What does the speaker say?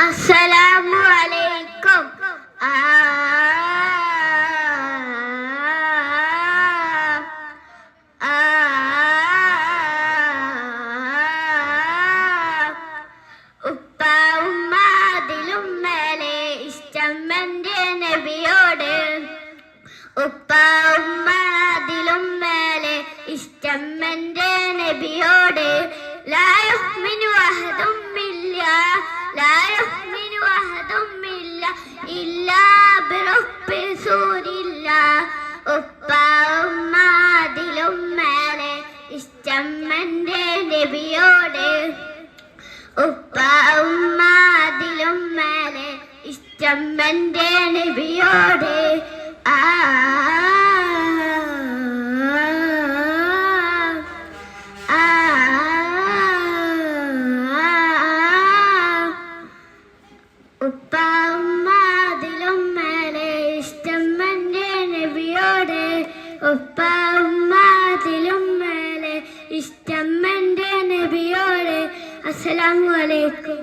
അസ്സലാമു അലൈക്കും. ഉപ്പ ഉമ്മ അതിലും മേലെ ഇഷ്ടം എൻ്റെ നബിയോട്. ഉപ്പ ഉമ്മ അതിലും മേലെ ഇഷ്ടം എൻ്റെ നബിയോട്. ലാ യുഅ്മിനു അഹദും ബില്ലാഹ് ലാ യുഅ്മിനു അഹദും ബില്ലാഹ് ഇല്ലാ ബിറബ്ബി റസൂലില്ലാഹ്. ഉപ്പ ഉമ്മ അതിലും മേലെ ഇഷ്ടം എൻ്റെ നബിയോട്. ഉപ്പ ഉമ്മ അതിലും മേലെ ഇഷ്ടം എൻ്റെ നബിയോട്. ഉപ്പ ഉമ്മ അതിലും മേലെ ഇഷ്ടം എൻ്റെ നബിയോട്. ഉപ്പ ഉമ്മ അതിലും മേലെ ഇഷ്ടം എൻ്റെ നബിയോട്. അസ്സലാമു അലൈക്കും.